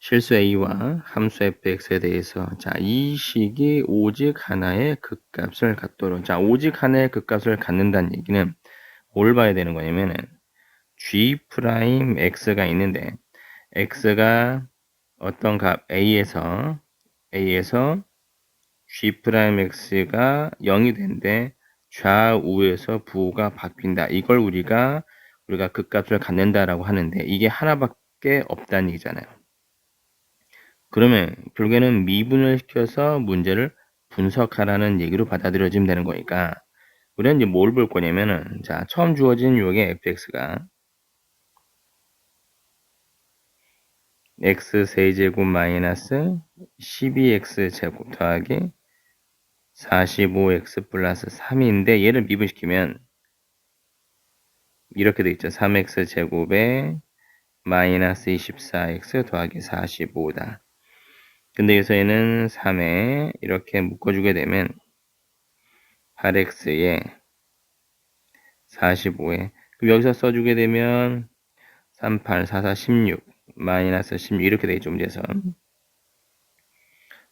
실수 a와 함수 fx에 대해서 자, 이 식이 오직 하나의 극값을 갖도록 자, 오직 하나의 극값을 갖는다는 얘기는 뭘 봐야 되는 거냐면은 g 프라임 x가 있는데 x가 어떤 값 a에서 g 프라임 x가 0이 되는데 좌우에서 부호가 바뀐다. 이걸 우리가 극값을 갖는다라고 하는데 이게 하나밖에 없다는 얘기잖아요. 그러면 결국에는 미분을 시켜서 문제를 분석하라는 얘기로 받아들여지면 되는 거니까 우리는 이제 뭘 볼 거냐면은 자, 처음 주어진 요게 fx가 x 세제곱 마이너스 12x 제곱 더하기 45x 플러스 3인데 얘를 미분시키면 이렇게 돼 있죠. 3x 제곱에 마이너스 24x 더하기 45다. 근데 여기서 얘는 3에 이렇게 묶어주게 되면 8x에 45에 그럼 여기서 써주게 되면 38, 44, 16 마이너스 16 이렇게 되겠죠. 문제에서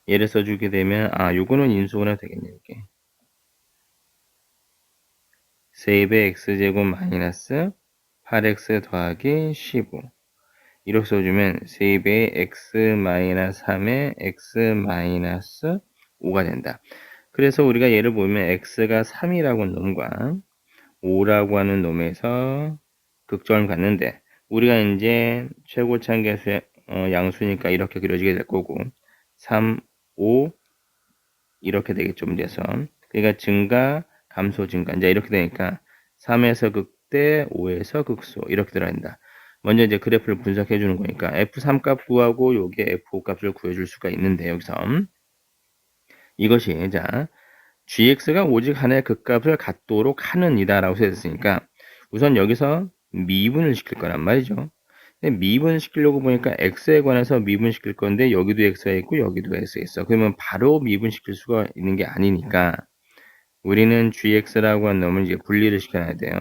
얘를 써주게 되면 요거는 인수분해 되겠네요. 이게 세입의 x제곱 마이너스 8x 더하기 15 이렇게 써주면 세입의 x 마이너스 3의 x 마이너스 5가 된다. 그래서 우리가 얘를 보면 x가 3이라고 하는 놈과 5라고 하는 놈에서 극점을 갖는데 우리가 이제 최고차항계수의 양수니까 이렇게 그려지게 될 거고 3, 5 이렇게 되겠죠. 문제에서 그러니까 증가, 감소, 증가 이제 이렇게 되니까 3에서 극대, 5에서 극소 이렇게 들어간다. 먼저 이제 그래프를 분석해 주는 거니까 F3 값 구하고 요게 F5 값을 구해줄 수가 있는데 여기서 이것이 자 gx가 오직 하나의 극값을 갖도록 하는 이다라고 써있으니까 우선 여기서 미분을 시킬 거란 말이죠. 근데 미분을 시키려고 보니까 x에 관해서 미분시킬 건데 여기도 x가 있고 여기도 x가 있어. 그러면 바로 미분시킬 수가 있는 게 아니니까 우리는 gx라고 하는 놈을 이제 분리를 시켜놔야 돼요.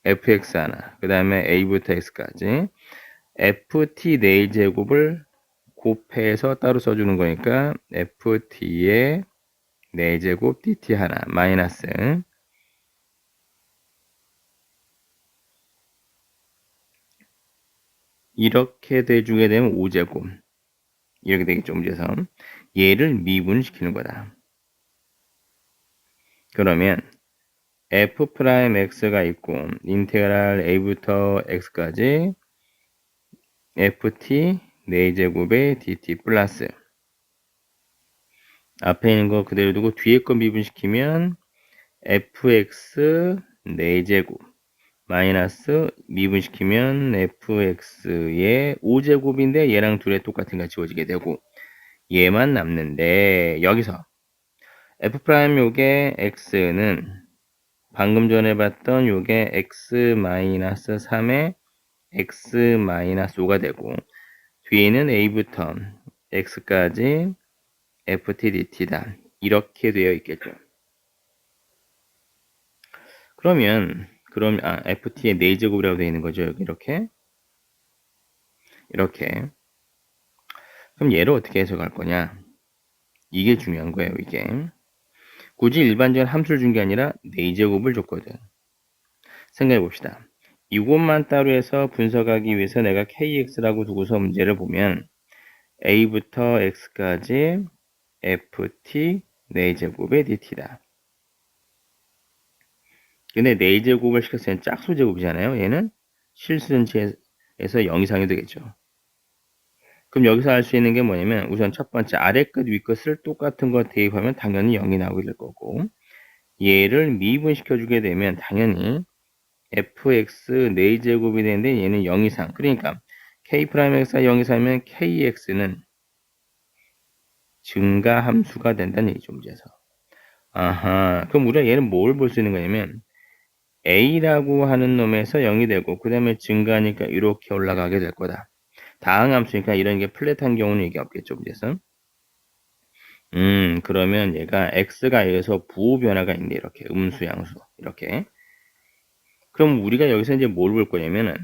fx 하나, 그 다음에 a부터 x까지 ft 4제곱을 곱해서 따로 써주는 거니까 ft의 4제곱 dt 하나 마이너스 이렇게 돼주게 되면 5제곱 이렇게 되겠죠. 문제에서 얘를 미분시키는 거다. 그러면 f'x가 있고 인테그랄 a부터 x까지 ft 4제곱의 dt 플러스 앞에 있는 거 그대로 두고 뒤에 거 미분시키면 fx 4제곱 마이너스 미분시키면 fx의 5제곱인데 얘랑 둘의 똑같은 거 지워지게 되고 얘만 남는데 여기서 f' 요게 x는 방금 전에 봤던 요게 x 마이너스 3의 x 마이너스 5가 되고 뒤에는 a부터 x까지 ft dt다 이렇게 되어 있겠죠. 그럼 ft의 4제곱이라고 되어 있는 거죠. 여기 이렇게 그럼 얘를 어떻게 해석할 거냐 이게 중요한 거예요. 이게 굳이 일반적인 함수를 준 게 아니라 4제곱을 줬거든. 생각해 봅시다. 이것만 따로 해서 분석하기 위해서 내가 kx라고 두고서 문제를 보면 a부터 x까지 ft 4제곱의 dt다. 근데 4제곱을 시켰을 때는 짝수제곱이잖아요. 얘는 실수전체에서 0 이상이 되겠죠. 그럼 여기서 알 수 있는 게 뭐냐면 우선 첫 번째 아래 끝 위 끝을 똑같은 거 대입하면 당연히 0이 나오게 될 거고 얘를 미분시켜 주게 되면 당연히 fx 4제곱이 되는데 얘는 0 이상 그러니까 k'x가 0 이상이면 kx는 증가 함수가 된다는 얘기죠. 문제에서 아하 그럼 우리가 얘는 뭘 볼 수 있는 거냐면 a라고 하는 놈에서 0이 되고 그 다음에 증가하니까 이렇게 올라가게 될 거다. 다항 함수니까 이런 게 플랫한 경우는 이게 없겠죠. 문제에서 그러면 얘가 x가 여기서 부호 변화가 있네. 이렇게 음수 양수 이렇게 그럼 우리가 여기서 이제 뭘 볼 거냐면은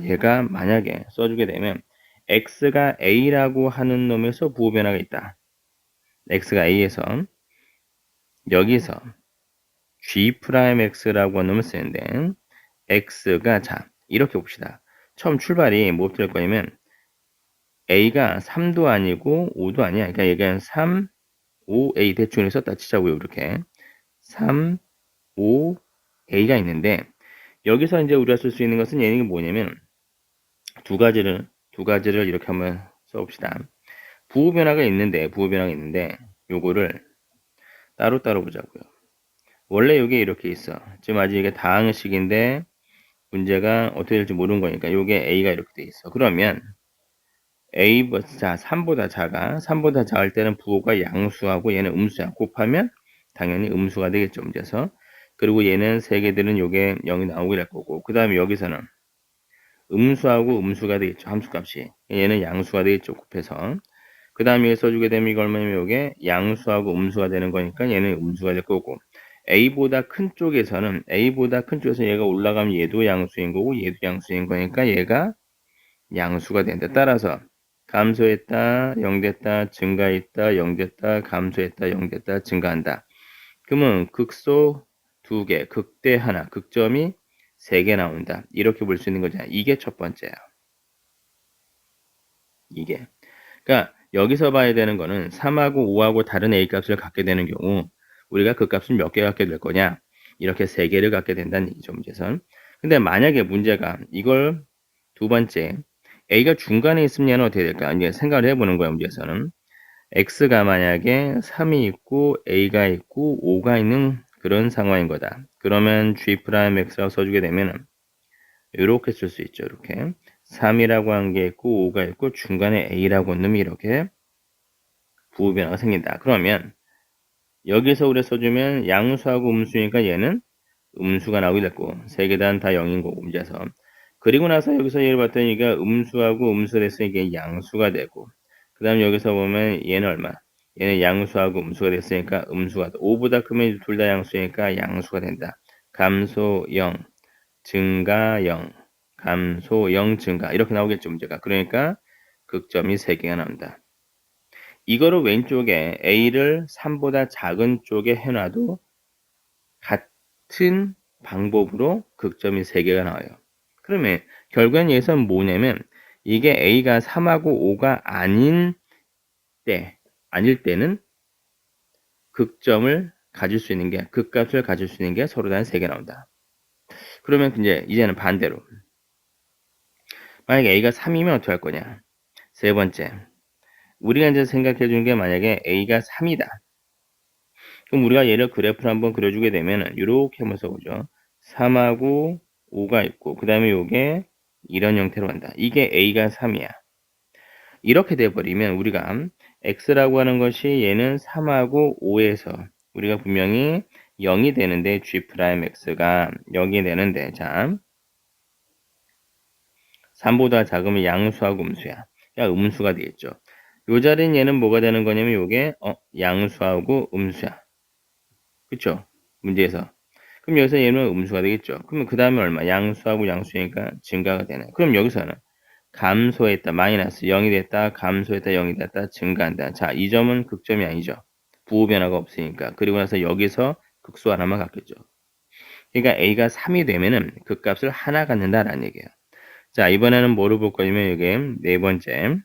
얘가 만약에 써주게 되면 x가 a라고 하는 놈에서 부호 변화가 있다. x가 a에서 여기서 g'x라고 하는 놈을 쓰는데 x가 자 이렇게 봅시다. 처음 출발이 뭐부터 될 거냐면 a가 3도 아니고 5도 아니야. 그러니까 얘가 3, 5a 대충 해서 딱 치자고요. 이렇게 3, 5, a가 있는데 여기서 이제 우리가 쓸 수 있는 것은 얘는 뭐냐면 두 가지를 이렇게 한번 써봅시다. 부호 변화가 있는데 요거를 따로 보자고요. 원래 이게 이렇게 있어. 지금 아직 이게 다항식인데 문제가 어떻게 될지 모르는 거니까 요게 a가 이렇게 돼 있어. 그러면 자 3보다 작을 때는 부호가 양수하고 얘는 음수야. 곱하면 당연히 음수가 되겠죠. 문제에서. 그리고 얘는 세 개들은 요게 0이 나오게 될 거고 그 다음에 여기서는 음수하고 음수가 되겠죠. 함수값이. 얘는 양수가 되겠죠. 곱해서. 그 다음에 써주게 되면 이거 얼마냐면 요게 양수하고 음수가 되는 거니까 얘는 음수가 될 거고 A보다 큰 쪽에서는 얘가 올라가면 얘도 양수인 거고 얘도 양수인 거니까 얘가 양수가 된다. 따라서 감소했다, 0 됐다, 증가했다, 0 됐다, 감소했다, 0 됐다, 증가한다. 그러면 극소 2개, 극대 하나, 극점이 3개 나온다. 이렇게 볼 수 있는 거잖아. 이게 첫 번째야. 이게. 그러니까 여기서 봐야 되는 거는 3하고 5하고 다른 A 값을 갖게 되는 경우 우리가 그 값을 몇 개 갖게 될 거냐? 이렇게 3개를 갖게 된다는 얘기죠. 문제선. 근데 만약에 문제가 이걸 두 번째 A가 중간에 있으면 얘는 어떻게 될까? 이제 생각을 해보는 거야. 문제에서는 X가 만약에 3이 있고 A가 있고 5가 있는 그런 상황인 거다. 그러면 G'X라고 써주게 되면 이렇게 쓸 수 있죠. 이렇게 3이라고 한 게 있고 5가 있고 중간에 A라고 하는 놈이 이렇게 부호 변화가 생긴다. 그러면 여기서 우리 써주면 양수하고 음수니까 얘는 음수가 나오게 됐고 세 계단 다 0인 거고 문제에서 그리고 나서 여기서 얘를 봤더니 이게 음수하고 음수를 해서 이게 양수가 되고 그 다음 여기서 보면 얘는 얼마? 얘는 양수하고 음수가 됐으니까 음수가 돼. 5보다 크면 둘 다 양수니까 양수가 된다. 감소 0, 증가 0, 감소 0, 증가 이렇게 나오겠죠 문제가. 그러니까 극점이 3개가 나온다. 이거를 왼쪽에 A를 3보다 작은 쪽에 해놔도 같은 방법으로 극점이 3개가 나와요. 그러면 결국엔 여기서 뭐냐면 이게 A가 3하고 5가 아닐 때는 극점을 가질 수 있는 게 극값을 가질 수 있는 게 서로 다른 3개 나온다. 그러면 이제는 반대로 만약에 A가 3이면 어떻게 할 거냐? 세 번째 우리가 이제 생각해 주는 게 만약에 A가 3이다. 그럼 우리가 얘를 그래프를 한번 그려주게 되면 이렇게 한번 써보죠. 3하고 5가 있고 그 다음에 이게 이런 형태로 간다. 이게 A가 3이야. 이렇게 돼버리면 우리가 X라고 하는 것이 얘는 3하고 5에서 우리가 분명히 0이 되는데 G'X가 0이 되는데 자 3보다 작으면 양수하고 음수야. 야 음수가 되겠죠. 요 자리는 얘는 뭐가 되는 거냐면 요게 양수하고 음수야. 그쵸? 문제에서. 그럼 여기서 얘는 음수가 되겠죠. 그러면 그 다음에 얼마? 양수하고 양수니까 증가가 되네. 그럼 여기서는 감소했다. 마이너스 0이 됐다. 감소했다. 0이 됐다. 증가한다. 자, 이 점은 극점이 아니죠. 부호 변화가 없으니까. 그리고 나서 여기서 극소 하나만 갖겠죠. 그러니까 A가 3이 되면은 그 값을 하나 갖는다라는 얘기예요. 자, 이번에는 뭐를 볼 거냐면 이게 네 번째.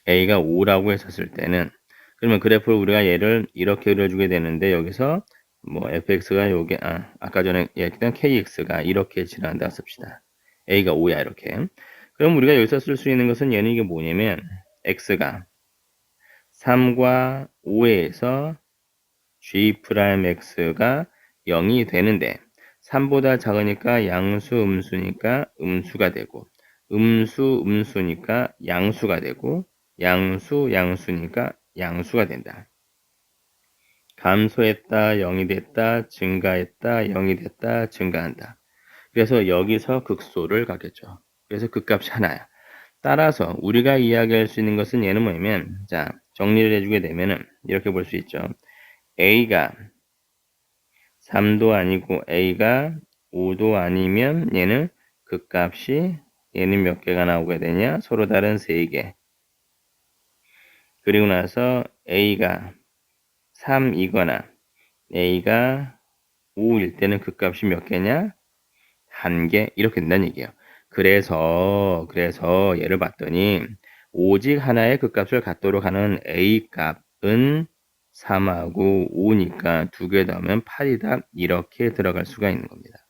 A가 5라고 했었을 때는 그러면 그래프를 우리가 얘를 이렇게 그려주게 되는데 여기서 뭐 fx가 요게 아까 전에 얘기했던 kx가 이렇게 지나간다 씁시다. a가 5야 이렇게. 그럼 우리가 여기서 쓸 수 있는 것은 얘는 이게 뭐냐면 x가 3과 5에서 g'x가 0이 되는데 3보다 작으니까 양수 음수니까 음수가 되고 음수니까 양수가 되고 양수니까 양수가 된다. 감소했다, 0이 됐다, 증가했다, 0이 됐다, 증가한다. 그래서 여기서 극소를 갖겠죠. 그래서 극값이 하나야. 따라서 우리가 이야기할 수 있는 것은 얘는 뭐냐면 자 정리를 해주게 되면은 이렇게 볼 수 있죠. A가 3도 아니고 A가 5도 아니면 얘는 극값이 얘는 몇 개가 나오게 되냐? 서로 다른 3개. 그리고 나서 A가 3이거나 A가 5일 때는 그 값이 몇 개냐? 1개. 이렇게 된다는 얘기예요. 그래서 얘를 봤더니 오직 하나의 극값을 갖도록 하는 A 값은 3하고 5니까 2개 더하면 8이다. 이렇게 들어갈 수가 있는 겁니다.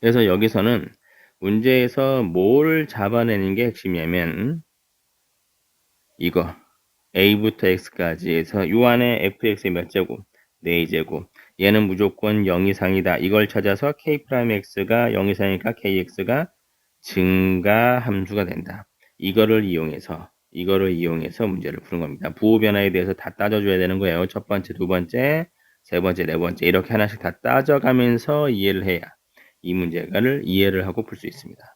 그래서 여기서는 문제에서 뭘 잡아내는 게 핵심이냐면 이거 A부터 X까지 해서 요 안에 fx의 몇 제곱? 4제곱. 얘는 무조건 0 이상이다. 이걸 찾아서 K'X가 0 이상이니까 KX가 증가 함수가 된다. 이거를 이용해서 문제를 푸는 겁니다. 부호 변화에 대해서 다 따져줘야 되는 거예요. 첫 번째, 두 번째, 세 번째, 네 번째 이렇게 하나씩 다 따져가면서 이해를 해야 이 문제를 이해를 하고 풀 수 있습니다.